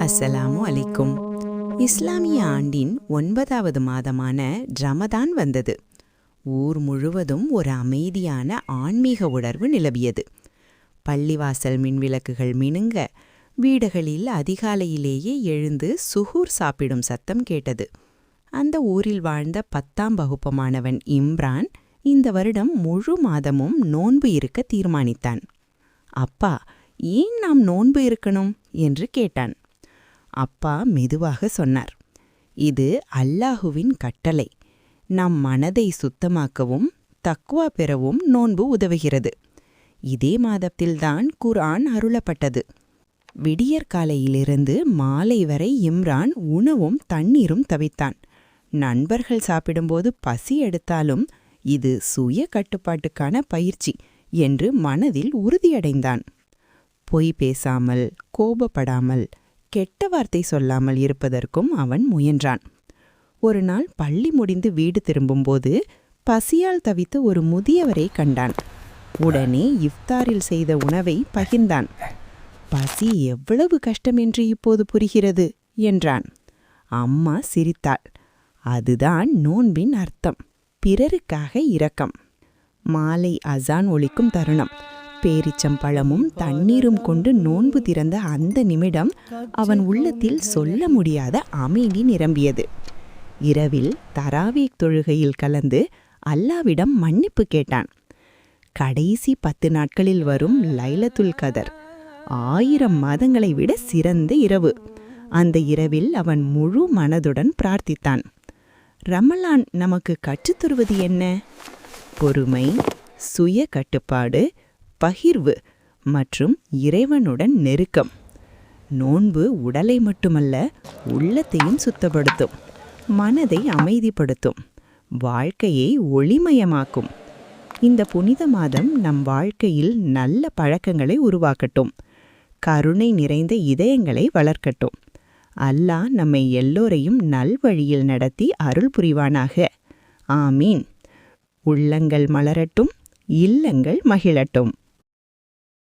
அஸ்ஸலாமு அலைக்கும். இஸ்லாமிய ஆண்டின் 9வது மாதமான ரமதான் வந்தது. ஊர் முழுவதும் ஒரு அமைதியான ஆன்மீக உணர்வு நிலவியது. பள்ளிவாசல் மின்விளக்குகள் மினுங்க, வீடுகளில் அதிகாலையிலேயே எழுந்து சுகூர் சாப்பிடும் சத்தம் கேட்டது. அந்த ஊரில் வாழ்ந்த 10ஆம் வகுப்பு மாணவன் இம்ரான் இந்த வருடம் முழு மாதமும் நோன்பு இருக்க தீர்மானித்தான். அப்பா, ஏன் நாம் நோன்பு இருக்கணும் என்று கேட்டான். அப்பா மெதுவாக சொன்னார், இது அல்லாஹுவின் கட்டளை. நம் மனதை சுத்தமாக்கவும் தக்வா பெறவும் நோன்பு உதவுகிறது. இதே மாதத்தில்தான் குர்ஆன் அருளப்பட்டது. விடியற்காலையிலிருந்து மாலை வரை இம்ரான் உணவும் தண்ணீரும் தவித்தான். நண்பர்கள் சாப்பிடும்போது பசி எடுத்தாலும் இது சுய கட்டுப்பாட்டுக்கான பயிற்சி என்று மனதில் உறுதியடைந்தான். பொய் பேசாமல், கோபப்படாமல், கெட்ட வார்த்தை சொல்லாமல் இருப்பதற்கும் அவன் முயன்றான். ஒரு நாள் பள்ளி முடிந்து வீடு திரும்பும்போது பசியால் தவித்த ஒரு முதியவரை கண்டான். உடனே இஃப்தாரில் செய்த உணவை பகிர்ந்தான். பசி எவ்வளவு கஷ்டமென்று இப்போது புரிகிறது என்றான். அம்மா சிரித்தாள். அதுதான் நோன்பின் அர்த்தம், பிறருக்காக இரக்கம். மாலை அசான் ஒலிக்கும் தருணம். பேரிச்சம்பழமும் தண்ணீரும் கொண்டு நோன்பு திறந்த அந்த நிமிடம் அவன் உள்ளத்தில் சொல்ல முடியாத அமைதி நிரம்பியது. இரவில் தராவீக் தொழுகையில் கலந்து அல்லாவிடம் மன்னிப்பு கேட்டான். கடைசி 10 நாட்களில் வரும் லைலத்துல் கதர் 1000 மாதங்களை விட சிறந்த இரவு. அந்த இரவில் அவன் முழு மனதுடன் பிரார்த்தித்தான். ரமலான் நமக்கு கற்றுத்தருவது என்ன? பொறுமை, சுய கட்டுப்பாடு, பகிர்வு மற்றும் இறைவனுடன் நெருக்கம். நோன்பு உடலை மட்டுமல்ல, உள்ளத்தையும் சுத்தப்படுத்தும், மனதை அமைதிப்படுத்தும், வாழ்க்கையை ஒளிமயமாக்கும். இந்த புனித மாதம் நம் வாழ்க்கையில் நல்ல பழக்கங்களை உருவாக்கட்டும், கருணை நிறைந்த இதயங்களை வளர்க்கட்டும். அல்லாஹ் நம்மை எல்லோரையும் நல்வழியில் நடத்தி அருள் புரிவானாக. ஆமீன். உள்ளங்கள் மலரட்டும், இல்லங்கள் மகிழட்டும்.